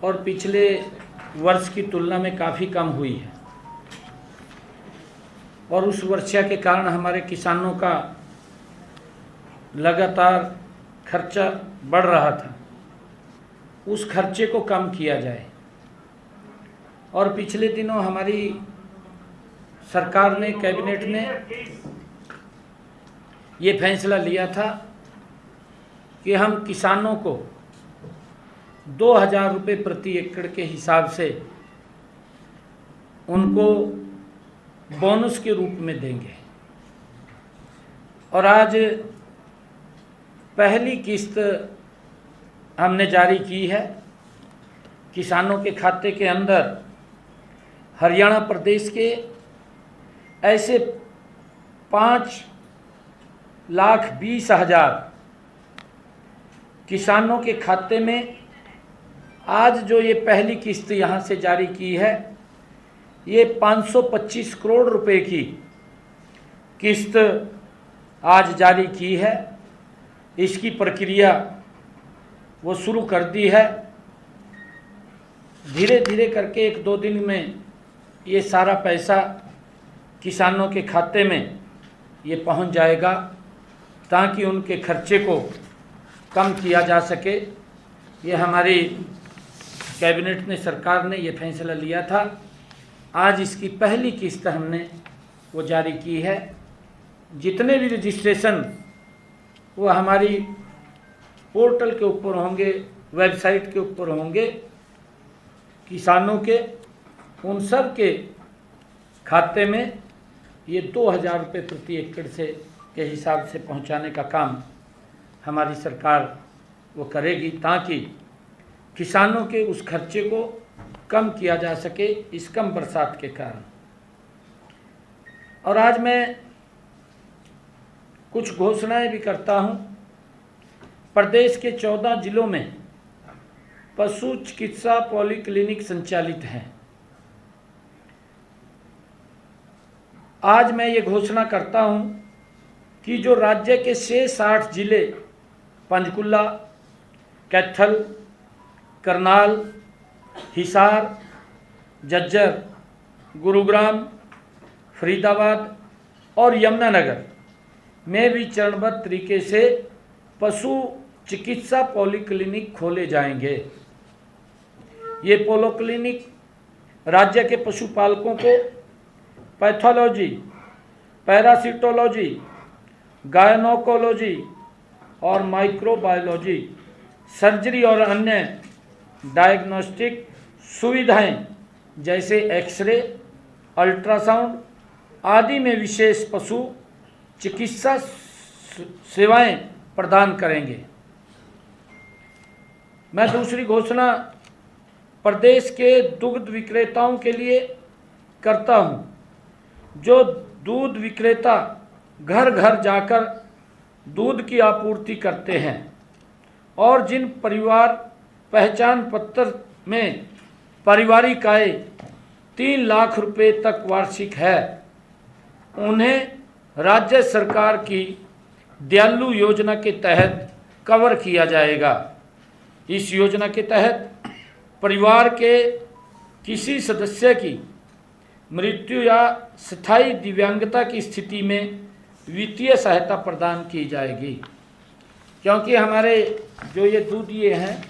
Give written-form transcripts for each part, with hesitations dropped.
और पिछले वर्ष की तुलना में काफ़ी कम हुई है और उस वर्षा के कारण हमारे किसानों का लगातार खर्चा बढ़ रहा था। उस खर्चे को कम किया जाए और पिछले दिनों हमारी सरकार ने, कैबिनेट ने ये फैसला लिया था कि हम किसानों को 2,000 रुपये प्रति एकड़ के हिसाब से उनको बोनस के रूप में देंगे। और आज पहली किस्त हमने जारी की है। किसानों के खाते के अंदर हरियाणा प्रदेश के ऐसे 5,20,000 किसानों के खाते में आज जो ये पहली किस्त यहाँ से जारी की है, ये 525 करोड़ रुपए की किस्त आज जारी की है। इसकी प्रक्रिया वो शुरू कर दी है। धीरे धीरे करके 1-2 दिन में ये सारा पैसा किसानों के खाते में ये पहुंच जाएगा ताकि उनके खर्चे को कम किया जा सके। ये हमारी कैबिनेट ने, सरकार ने ये फैसला लिया था। आज इसकी पहली किस्त हमने वो जारी की है। जितने भी रजिस्ट्रेशन वो हमारी पोर्टल के ऊपर होंगे, वेबसाइट के ऊपर होंगे किसानों के, उन सब के खाते में ये 2,000 रुपये प्रति एकड़ से के हिसाब से पहुंचाने का काम हमारी सरकार वो करेगी ताकि किसानों के उस खर्चे को कम किया जा सके इस कम बरसात के कारण। और आज मैं कुछ घोषणाएं भी करता हूं। प्रदेश के 14 जिलों में पशु चिकित्सा पॉलीक्लिनिक संचालित हैं। आज मैं ये घोषणा करता हूं कि जो राज्य के शेष 8 जिले पंचकुला, कैथल, करनाल, हिसार, झज्जर, गुरुग्राम, फरीदाबाद और यमुनानगर में भी चरणबद्ध तरीके से पशु चिकित्सा पॉलीक्लिनिक खोले जाएंगे। ये पॉलीक्लिनिक राज्य के पशुपालकों को पैथोलॉजी, पैरासिटोलॉजी, गायनोकोलॉजी और माइक्रोबायोलॉजी, सर्जरी और अन्य डायग्नोस्टिक सुविधाएं जैसे एक्सरे, अल्ट्रासाउंड आदि में विशेष पशु चिकित्सा सेवाएं प्रदान करेंगे। मैं दूसरी घोषणा प्रदेश के दुग्ध विक्रेताओं के लिए करता हूं। जो दूध विक्रेता घर घर जाकर दूध की आपूर्ति करते हैं और जिन परिवार पहचान पत्र में पारिवारिक आय 3 लाख रुपए तक वार्षिक है, उन्हें राज्य सरकार की दयालु योजना के तहत कवर किया जाएगा। इस योजना के तहत परिवार के किसी सदस्य की मृत्यु या स्थायी दिव्यांगता की स्थिति में वित्तीय सहायता प्रदान की जाएगी। क्योंकि हमारे जो ये दूध ये हैं,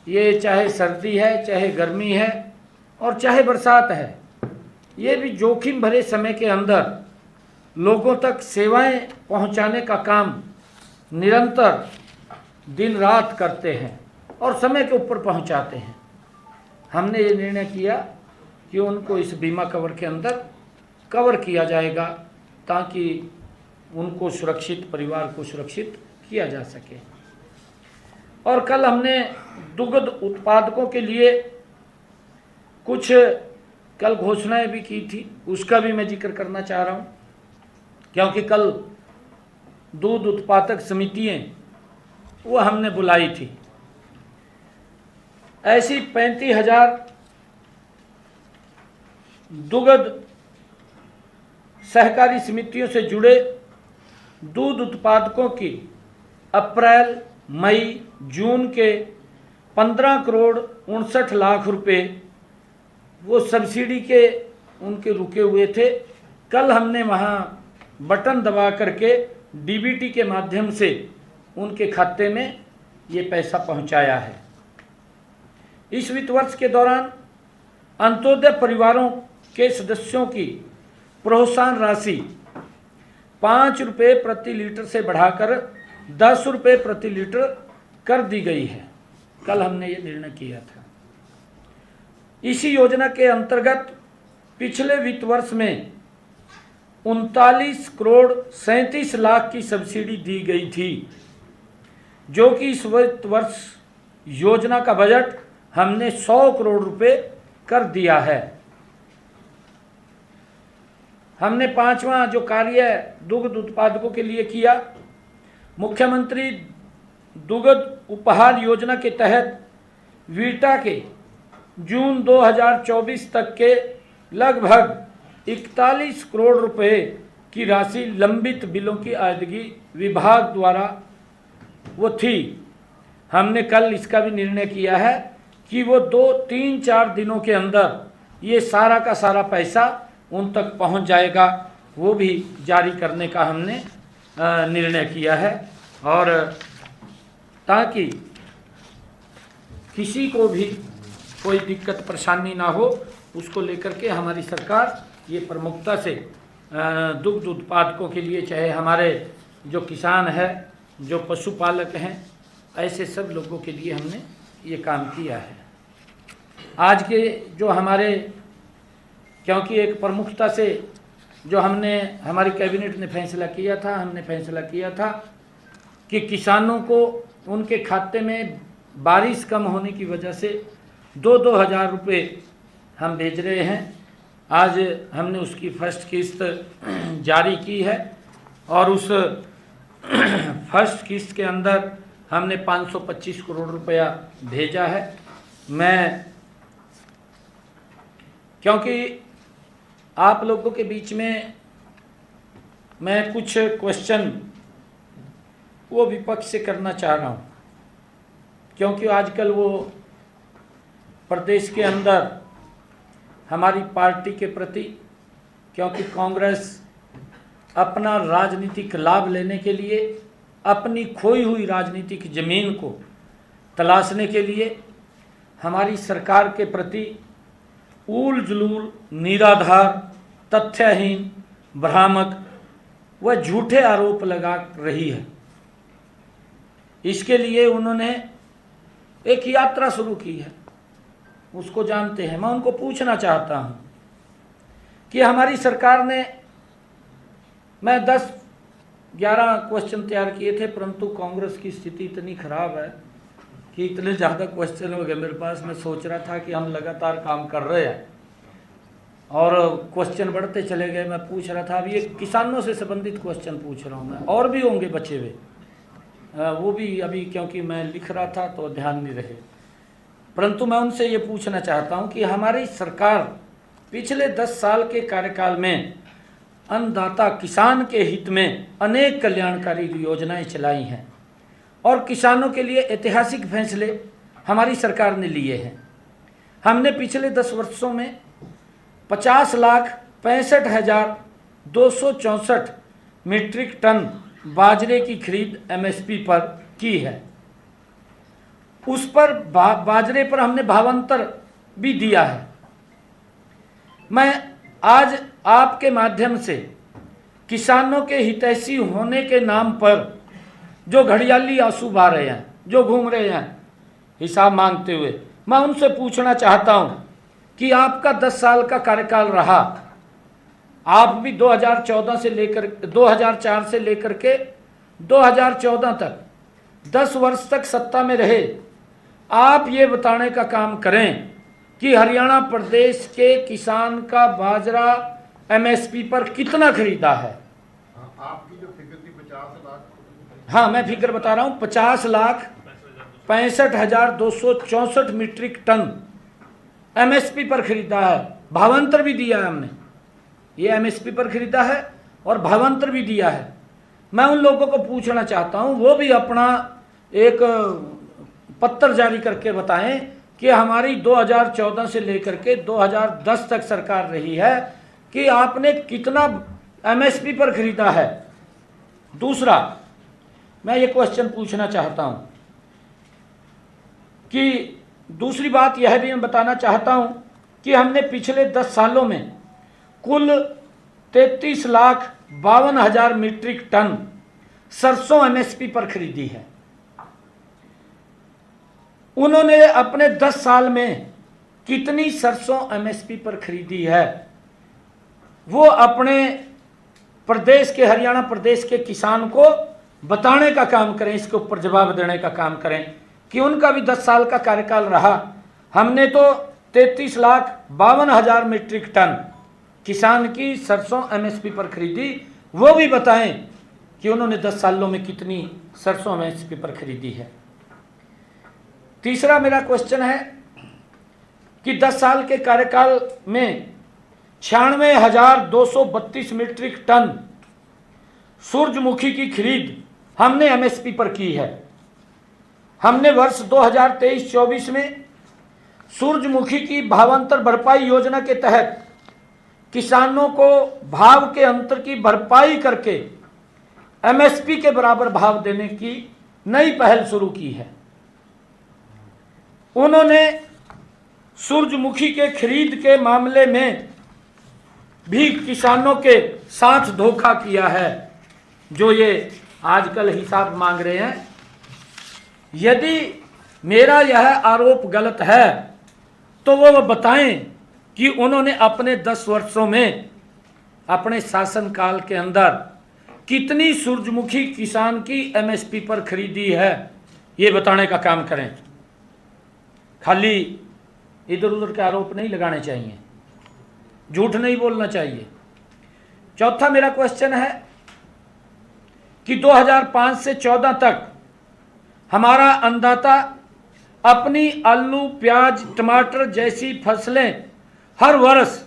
ये चाहे सर्दी है, चाहे गर्मी है और चाहे बरसात है, ये भी जोखिम भरे समय के अंदर लोगों तक सेवाएं पहुंचाने का काम निरंतर दिन रात करते हैं और समय के ऊपर पहुंचाते हैं। हमने ये निर्णय किया कि उनको इस बीमा कवर के अंदर कवर किया जाएगा ताकि उनको सुरक्षित, परिवार को सुरक्षित किया जा सके। और कल हमने दुग्ध उत्पादकों के लिए कुछ कल घोषणाएं भी की थी, उसका भी मैं जिक्र करना चाह रहा हूं। क्योंकि कल दूध उत्पादक समितियां वो हमने बुलाई थी। ऐसी 35,000 दुग्ध सहकारी समितियों से जुड़े दूध उत्पादकों की अप्रैल, मई, जून के 15,59,00,000 रुपए वो सब्सिडी के उनके रुके हुए थे। कल हमने वहाँ बटन दबा करके डीबीटी के माध्यम से उनके खाते में ये पैसा पहुँचाया है। इस वित्त वर्ष के दौरान अंत्योदय परिवारों के सदस्यों की प्रोत्साहन राशि 5 रुपये प्रति लीटर से बढ़ाकर 10 रुपये प्रति लीटर कर दी गई है। कल हमने ये निर्णय किया था। इसी योजना के अंतर्गत पिछले वित्त वर्ष में 39,37,00,000 की सब्सिडी दी गई थी, जो कि इस वित्त वर्ष योजना का बजट हमने 100 करोड़ रुपए कर दिया है। हमने 5वां जो कार्य दुग्ध उत्पादकों के लिए किया, मुख्यमंत्री दुग्ध उपहार योजना के तहत वीटा के जून 2024 तक के लगभग 41 करोड़ रुपए की राशि लंबित बिलों की अदायगी विभाग द्वारा वो थी। हमने कल इसका भी निर्णय किया है कि वो 2-3-4 दिनों के अंदर ये सारा का सारा पैसा उन तक पहुंच जाएगा, वो भी जारी करने का हमने निर्णय किया है। और ताकि किसी को भी कोई दिक्कत परेशानी ना हो, उसको लेकर के हमारी सरकार ये प्रमुखता से दुग्ध उत्पादकों के लिए, चाहे हमारे जो किसान है, जो पशुपालक हैं, ऐसे सब लोगों के लिए हमने ये काम किया है। आज के जो हमारे, क्योंकि एक प्रमुखता से जो हमारी कैबिनेट ने फैसला किया था, हमने फैसला किया था कि किसानों को उनके खाते में बारिश कम होने की वजह से 2-2 हज़ार रुपये हम भेज रहे हैं। आज हमने उसकी फर्स्ट किस्त जारी की है और उस फर्स्ट किस्त के अंदर हमने 525 करोड़ रुपया भेजा है। क्योंकि आप लोगों के बीच में मैं कुछ क्वेश्चन वो विपक्ष से करना चाह रहा हूँ, क्योंकि आजकल वो प्रदेश के अंदर हमारी पार्टी के प्रति, क्योंकि कांग्रेस अपना राजनीतिक लाभ लेने के लिए, अपनी खोई हुई राजनीतिक जमीन को तलाशने के लिए हमारी सरकार के प्रति ऊल जुलूल, निराधार, तथ्यहीन, भ्रामक व झूठे आरोप लगा रही है। इसके लिए उन्होंने एक यात्रा शुरू की है, उसको जानते हैं। मैं उनको पूछना चाहता हूं कि हमारी सरकार ने, मैं 10-11 क्वेश्चन तैयार किए थे, परंतु कांग्रेस की स्थिति इतनी खराब है कि इतने ज़्यादा क्वेश्चन हो गए मेरे पास। मैं सोच रहा था कि हम लगातार काम कर रहे हैं और क्वेश्चन बढ़ते चले गए। मैं पूछ रहा था, अभी ये किसानों से संबंधित क्वेश्चन पूछ रहा हूँ मैं, और भी होंगे बचे हुए, वो भी अभी क्योंकि मैं लिख रहा था तो ध्यान नहीं रहे। परंतु मैं उनसे ये पूछना चाहता हूँ कि हमारी सरकार पिछले 10 साल के कार्यकाल में अन्नदाता किसान के हित में अनेक कल्याणकारी योजनाएं चलाई हैं और किसानों के लिए ऐतिहासिक फैसले हमारी सरकार ने लिए हैं। हमने पिछले 10 वर्षों में 50,65,264 मीट्रिक टन बाजरे की खरीद एमएसपी पर की है। उस पर बाजरे पर हमने भावांतर भी दिया है। मैं आज आपके माध्यम से किसानों के हितैषी होने के नाम पर जो घड़ियाली आंसू बहा रहे हैं, जो घूम रहे हैं हिसाब मांगते हुए, मैं उनसे पूछना चाहता हूं कि आपका 10 साल का कार्यकाल रहा, आप भी 2004 से लेकर के 2014 तक 10 वर्ष तक सत्ता में रहे। आप ये बताने का काम करें कि हरियाणा प्रदेश के किसान का बाजरा एमएसपी पर कितना खरीदा है। आपकी जो फिगर थी 50 लाख, हाँ मैं फिगर बता रहा हूँ, 50,65,264 मीट्रिक टन एमएसपी पर खरीदा है। भावांतर भी दिया है हमने, ये एमएसपी पर खरीदा है और भावांतर भी दिया है। मैं उन लोगों को पूछना चाहता हूँ, वो भी अपना एक पत्र जारी करके बताएं कि हमारी 2014 से लेकर के 2010 तक सरकार रही है कि आपने कितना एमएसपी पर खरीदा है। दूसरा, मैं ये क्वेश्चन पूछना चाहता हूं कि दूसरी बात यह भी मैं बताना चाहता हूं कि हमने पिछले 10 सालों में कुल 33,52,000 मीट्रिक टन सरसों एमएसपी पर खरीदी है। उन्होंने अपने 10 साल में कितनी सरसों एमएसपी पर खरीदी है, वो अपने प्रदेश के, हरियाणा प्रदेश के किसान को बताने का काम करें, इसके ऊपर जवाब देने का काम करें कि उनका भी 10 साल का कार्यकाल रहा। हमने तो 33,52,000 मीट्रिक टन किसान की सरसों एमएसपी पर खरीदी, वो भी बताएं कि उन्होंने 10 सालों में कितनी सरसों एमएसपी पर खरीदी है। तीसरा मेरा क्वेश्चन है कि 10 साल के कार्यकाल में 96,232 मीट्रिक टन सूरजमुखी की खरीद हमने एमएसपी पर की है। हमने वर्ष 2023-24 में सूरजमुखी की भावांतर भरपाई योजना के तहत किसानों को भाव के अंतर की भरपाई करके एमएसपी के बराबर भाव देने की नई पहल शुरू की है। उन्होंने सूरजमुखी के खरीद के मामले में भी किसानों के साथ धोखा किया है, जो ये आजकल हिसाब मांग रहे हैं। यदि मेरा यह आरोप गलत है तो वो बताएं कि उन्होंने अपने 10 वर्षों में, अपने शासनकाल के अंदर कितनी सूरजमुखी किसान की एमएसपी पर खरीदी है, ये बताने का काम करें। खाली इधर उधर के आरोप नहीं लगाने चाहिए, झूठ नहीं बोलना चाहिए। चौथा मेरा क्वेश्चन है कि 2005 से 14 तक हमारा अन्नदाता अपनी आलू, प्याज, टमाटर जैसी फसलें हर वर्ष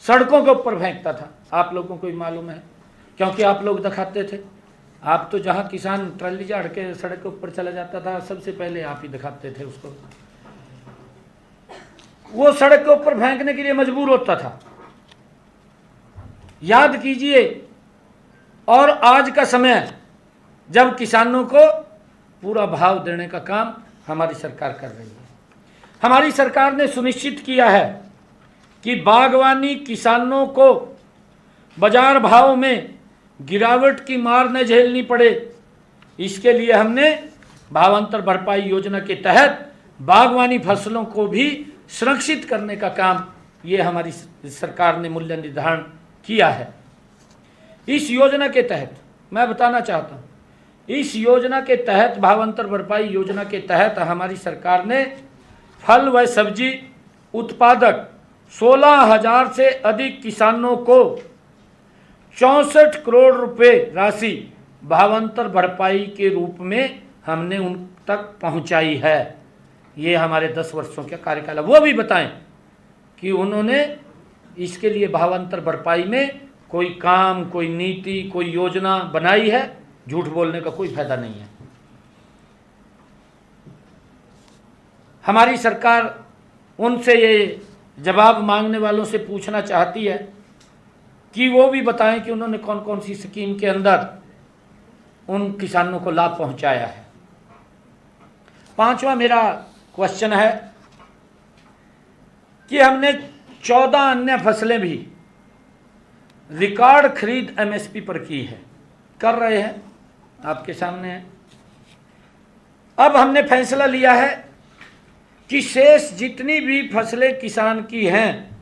सड़कों के ऊपर फेंकता था। आप लोगों को भी मालूम है, क्योंकि आप लोग दिखाते थे। आप तो जहां किसान ट्राली झाड़ के सड़क के ऊपर चला जाता था, सबसे पहले आप ही दिखाते थे उसको। वो सड़क के ऊपर फेंकने के लिए मजबूर होता था। याद कीजिए, और आज का समय जब किसानों को पूरा भाव देने का काम हमारी सरकार कर रही है। हमारी सरकार ने सुनिश्चित किया है कि बागवानी किसानों को बाजार भाव में गिरावट की मार न झेलनी पड़े, इसके लिए हमने भावांतर भरपाई योजना के तहत बागवानी फसलों को भी सुरक्षित करने का काम ये हमारी सरकार ने मूल्य निर्धारण किया है। इस योजना के तहत मैं बताना चाहता हूँ, इस योजना के तहत, भावांतर भरपाई योजना के तहत हमारी सरकार ने फल व सब्जी उत्पादक 16,000 से अधिक किसानों को 64 करोड़ रुपए राशि भावांतर भरपाई के रूप में हमने उन तक पहुंचाई है। ये हमारे 10 वर्षों का कार्यकाल है। वो भी बताएं कि उन्होंने इसके लिए भावांतर भरपाई में कोई काम, कोई नीति, कोई योजना बनाई है। झूठ बोलने का कोई फायदा नहीं है। हमारी सरकार उनसे ये जवाब मांगने वालों से पूछना चाहती है कि वो भी बताएं कि उन्होंने कौन कौन सी स्कीम के अंदर उन किसानों को लाभ पहुंचाया है। पांचवा मेरा क्वेश्चन है कि हमने 14 अन्य फसलें भी रिकॉर्ड खरीद एमएसपी पर की है, कर रहे हैं, आपके सामने है। अब हमने फैसला लिया है कि शेष जितनी भी फसलें किसान की हैं,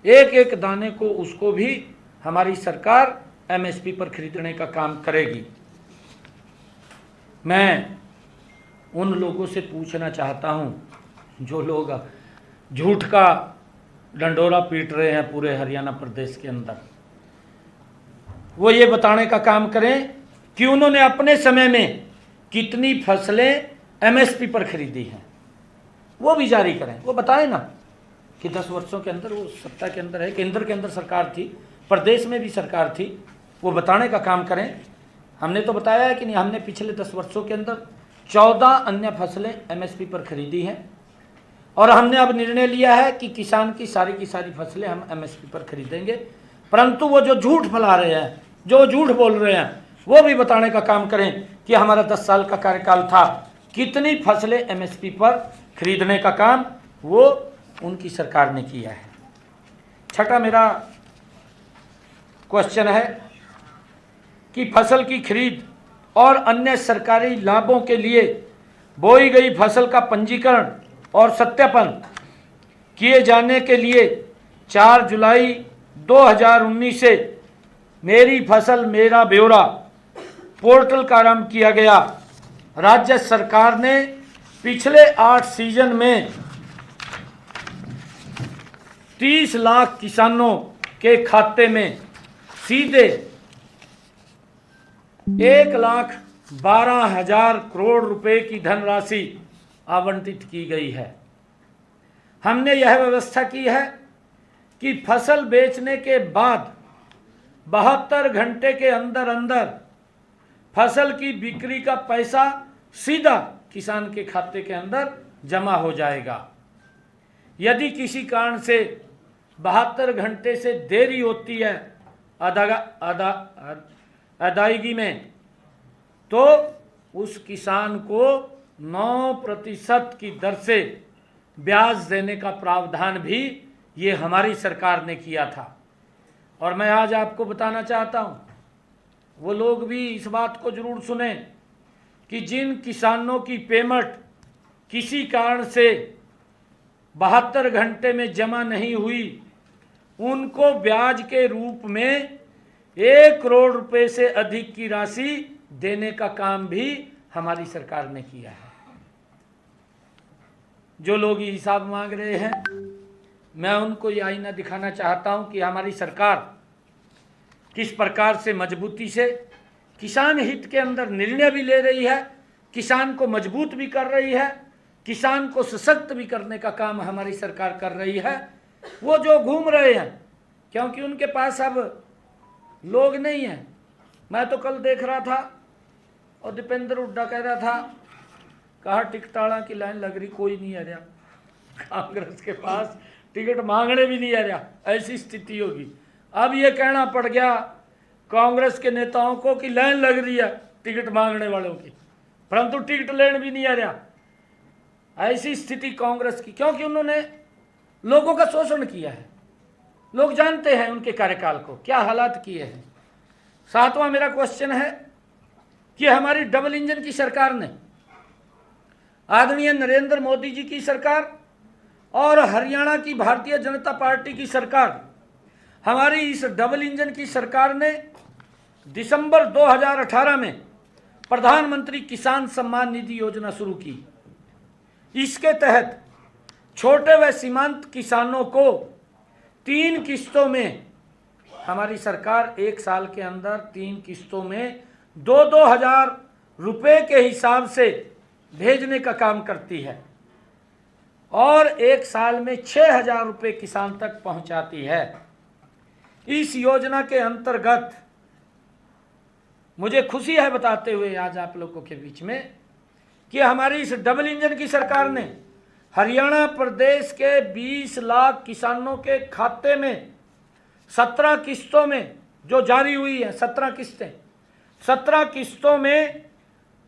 एक एक दाने को उसको भी हमारी सरकार एमएसपी पर खरीदने का काम करेगी। मैं उन लोगों से पूछना चाहता हूं जो लोग झूठ का डंडोरा पीट रहे हैं पूरे हरियाणा प्रदेश के अंदर, वो ये बताने का काम करें कि उन्होंने अपने समय में कितनी फसलें एमएसपी पर खरीदी हैं। वो भी जारी करें, वो बताएं ना कि 10 वर्षों के अंदर वो सत्ता के अंदर है, केंद्र के अंदर सरकार थी, प्रदेश में भी सरकार थी, वो बताने का काम करें। हमने तो बताया है कि नहीं, हमने पिछले 10 वर्षों के अंदर 14 अन्य फसलें एमएसपी पर खरीदी हैं और हमने अब निर्णय लिया है कि किसान की सारी फसलें हम एमएसपी पर खरीदेंगे। परंतु वो जो झूठ फैला रहे हैं, जो झूठ बोल रहे हैं, वो भी बताने का काम करें कि हमारा 10 साल का कार्यकाल था, कितनी फसलें एमएसपी पर खरीदने का काम वो उनकी सरकार ने किया है। छठा मेरा क्वेश्चन है कि फसल की खरीद और अन्य सरकारी लाभों के लिए बोई गई फसल का पंजीकरण और सत्यापन किए जाने के लिए 4 जुलाई 2019 से मेरी फसल मेरा ब्यौरा पोर्टल का आरंभ किया गया। राज्य सरकार ने पिछले 8 सीजन में 30 लाख किसानों के खाते में सीधे 1,12,000 करोड़ रुपए की धनराशि आवंटित की गई है। हमने यह व्यवस्था की है कि फसल बेचने के बाद 72 घंटे के अंदर अंदर फसल की बिक्री का पैसा सीधा किसान के खाते के अंदर जमा हो जाएगा। यदि किसी कारण से 72 घंटे से देरी होती है अदायगी में, तो उस किसान को 9% की दर से ब्याज देने का प्रावधान भी ये हमारी सरकार ने किया था। और मैं आज आपको बताना चाहता हूँ, वो लोग भी इस बात को जरूर सुने कि जिन किसानों की पेमेंट किसी कारण से 72 घंटे में जमा नहीं हुई, उनको ब्याज के रूप में 1 करोड़ रुपए से अधिक की राशि देने का काम भी हमारी सरकार ने किया है। जो लोग ये हिसाब मांग रहे हैं, मैं उनको ये आईना दिखाना चाहता हूं कि हमारी सरकार किस प्रकार से मजबूती से किसान हित के अंदर निर्णय भी ले रही है, किसान को मजबूत भी कर रही है, किसान को सशक्त भी करने का काम हमारी सरकार कर रही है। वो जो घूम रहे हैं, क्योंकि उनके पास अब लोग नहीं हैं। मैं तो कल देख रहा था और दीपेंद्र हुड्डा कह रहा था, कहा टिकटाड़ा की लाइन लग रही, कोई नहीं आ रहा, कांग्रेस के पास टिकट मांगने भी नहीं आ रहा, ऐसी स्थिति होगी। अब ये कहना पड़ गया कांग्रेस के नेताओं को कि लाइन लग रही है टिकट मांगने वालों की, परंतु टिकट लेने भी नहीं आ रहा। ऐसी स्थिति कांग्रेस की, क्योंकि उन्होंने लोगों का शोषण किया है। लोग जानते हैं उनके कार्यकाल को क्या हालात किए हैं। 7वां मेरा क्वेश्चन है कि हमारी डबल इंजन की सरकार ने, आदरणीय नरेंद्र मोदी जी की सरकार और हरियाणा की भारतीय जनता पार्टी की सरकार, हमारी इस डबल इंजन की सरकार ने दिसंबर 2018 में प्रधानमंत्री किसान सम्मान निधि योजना शुरू की। इसके तहत छोटे व सीमांत किसानों को 3 किस्तों में हमारी सरकार 1 साल के अंदर 3 किस्तों में 2-2 हज़ार रुपये के हिसाब से भेजने का काम करती है और 1 साल में 6,000 रुपये किसान तक पहुंचाती है। इस योजना के अंतर्गत मुझे खुशी है बताते हुए आज आप लोगों के बीच में कि हमारी इस डबल इंजन की सरकार ने हरियाणा प्रदेश के 20 लाख किसानों के खाते में 17 किस्तों में जो जारी हुई है, 17 किस्तें, 17 किस्तों में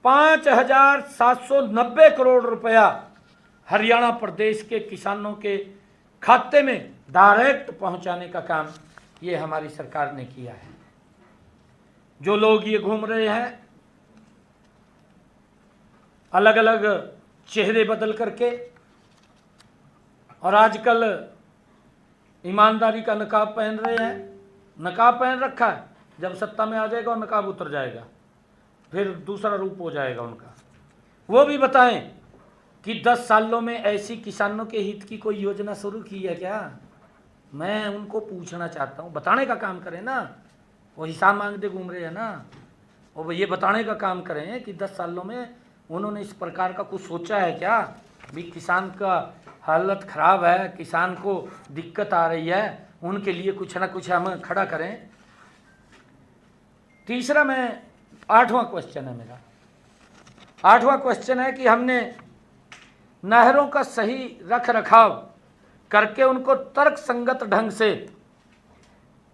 5,790 करोड़ रुपया हरियाणा प्रदेश के किसानों के खाते में डायरेक्ट पहुंचाने का काम ये हमारी सरकार ने किया है। जो लोग ये घूम रहे हैं अलग अलग चेहरे बदल करके और आजकल ईमानदारी का नकाब पहन रहे हैं, नकाब पहन रखा है, जब सत्ता में आ जाएगा और नकाब उतर जाएगा, फिर दूसरा रूप हो जाएगा उनका। वो भी बताएं कि 10 सालों में ऐसी किसानों के हित की कोई योजना शुरू की है क्या? मैं उनको पूछना चाहता हूँ, बताने का काम करें ना। वो हिसाब मांगते घूम रहे हैं ना, वो ये बताने का काम करें कि 10 सालों में उन्होंने इस प्रकार का कुछ सोचा है क्या भी किसान का हालत ख़राब है, किसान को दिक्कत आ रही है, उनके लिए कुछ ना कुछ हम खड़ा करें। तीसरा 8वां क्वेश्चन है मेरा 8वां क्वेश्चन है कि हमने नहरों का सही रख रखाव करके उनको तर्क संगत ढंग से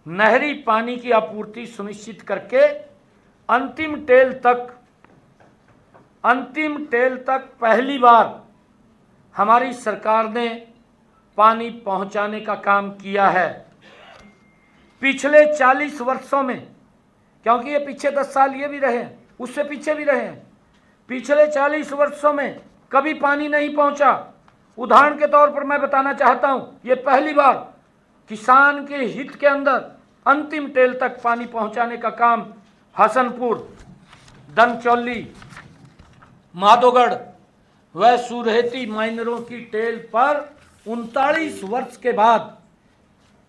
नहरी पानी की आपूर्ति सुनिश्चित करके अंतिम टेल तक पहली बार हमारी सरकार ने पानी पहुंचाने का काम किया है। पिछले 40 वर्षों में, क्योंकि ये पीछे 10 साल ये भी रहे हैं, उससे पीछे भी रहे हैं, पिछले 40 वर्षों में कभी पानी नहीं पहुंचा। उदाहरण के तौर पर मैं बताना चाहता हूं, ये पहली बार किसान के हित के अंदर अंतिम टेल तक पानी पहुंचाने का काम हसनपुर, दनचौली, माधोगढ़ व सुरहेती माइनरों की टेल पर 39 वर्ष के बाद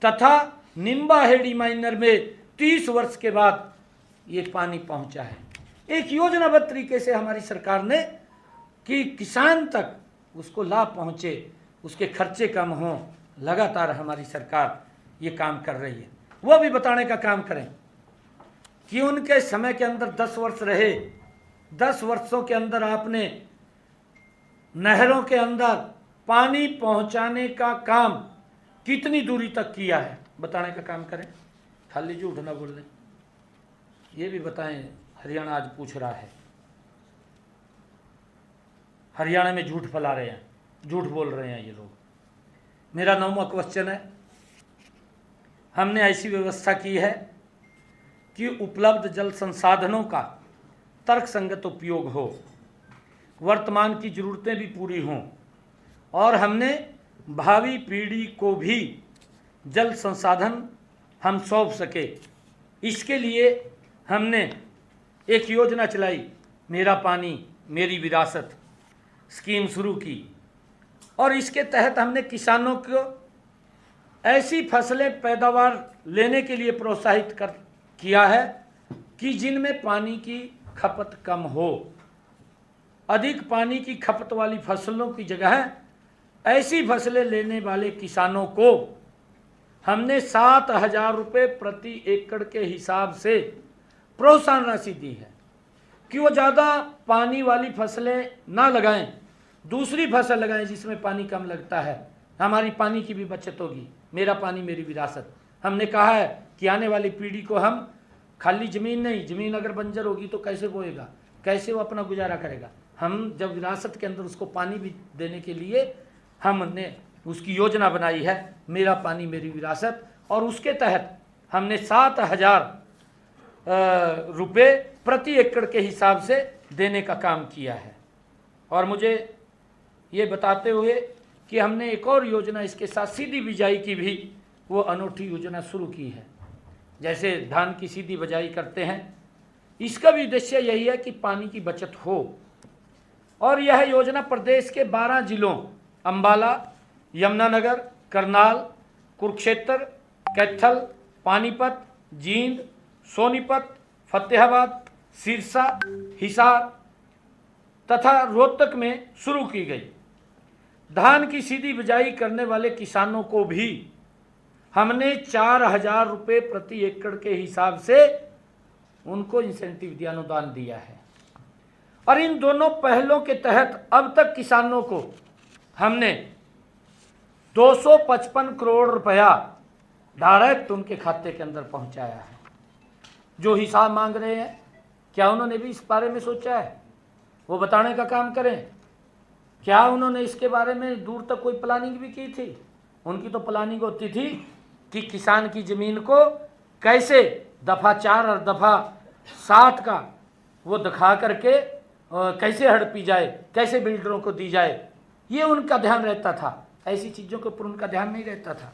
तथा निम्बाहेड़ी माइनर में 30 वर्ष के बाद ये पानी पहुंचा है। एक योजनाबद्ध तरीके से हमारी सरकार ने कि किसान तक उसको लाभ पहुंचे, उसके खर्चे कम हों, लगातार हमारी सरकार ये काम कर रही है। वो भी बताने का काम करें कि उनके समय के अंदर 10 वर्ष रहे, 10 वर्षों के अंदर आपने नहरों के अंदर पानी पहुंचाने का काम कितनी दूरी तक किया है, बताने का काम करें। खाली झूठ ना बोल दें, ये भी बताएं। हरियाणा आज पूछ रहा है, हरियाणा में झूठ फैला रहे हैं, झूठ बोल रहे हैं ये लोग। मेरा 9वां क्वेश्चन है, हमने ऐसी व्यवस्था की है कि उपलब्ध जल संसाधनों का तर्कसंगत उपयोग हो, वर्तमान की ज़रूरतें भी पूरी हों और हमने भावी पीढ़ी को भी जल संसाधन हम सौंप सके। इसके लिए हमने एक योजना चलाई, मेरा पानी मेरी विरासत स्कीम शुरू की और इसके तहत हमने किसानों को ऐसी फसलें पैदावार लेने के लिए प्रोत्साहित किया है कि जिनमें पानी की खपत कम हो। अधिक पानी की खपत वाली फसलों की जगह ऐसी फसलें लेने वाले किसानों को हमने 7,000 रुपये प्रति एकड़ के हिसाब से प्रोत्साहन राशि दी है कि वो ज़्यादा पानी वाली फसलें ना लगाएं, दूसरी फसल लगाएं जिसमें पानी कम लगता है। हमारी पानी की भी बचत होगी। मेरा पानी मेरी विरासत। हमने कहा है कि आने वाली पीढ़ी को हम खाली ज़मीन नहीं, ज़मीन अगर बंजर होगी तो कैसे बोएगा, कैसे वो अपना गुजारा करेगा। हम जब विरासत के अंदर उसको पानी भी देने के लिए हमने उसकी योजना बनाई है, मेरा पानी मेरी विरासत, और उसके तहत हमने 7,000 रुपये प्रति एकड़ के हिसाब से देने का काम किया है। और मुझे ये बताते हुए कि हमने एक और योजना इसके साथ सीधी बिजाई की भी वो अनूठी योजना शुरू की है। जैसे धान की सीधी बिजाई करते हैं, इसका भी उद्देश्य यही है कि पानी की बचत हो। और यह योजना प्रदेश के 12 जिलों अंबाला, यमुनानगर, करनाल, कुरुक्षेत्र, कैथल, पानीपत, जींद, सोनीपत, फतेहाबाद, सिरसा, हिसार तथा रोहतक में शुरू की गई। धान की सीधी बिजाई करने वाले किसानों को भी हमने 4,000 रुपये प्रति एकड़ के हिसाब से उनको इंसेंटिव दिया, अनुदान दिया है। और इन दोनों पहलों के तहत अब तक किसानों को हमने 255 करोड़ रुपया डायरेक्ट उनके खाते के अंदर पहुंचाया है। जो हिसाब मांग रहे हैं, क्या उन्होंने भी इस बारे में सोचा है? वो बताने का काम करें। क्या उन्होंने इसके बारे में दूर तक कोई प्लानिंग भी की थी? उनकी तो प्लानिंग होती थी कि किसान की ज़मीन को कैसे दफ़ा 4 और दफ़ा 7 का वो दिखा करके कैसे हड़पी जाए, कैसे बिल्डरों को दी जाए, ये उनका ध्यान रहता था। ऐसी चीज़ों के ऊपर उनका ध्यान नहीं रहता था।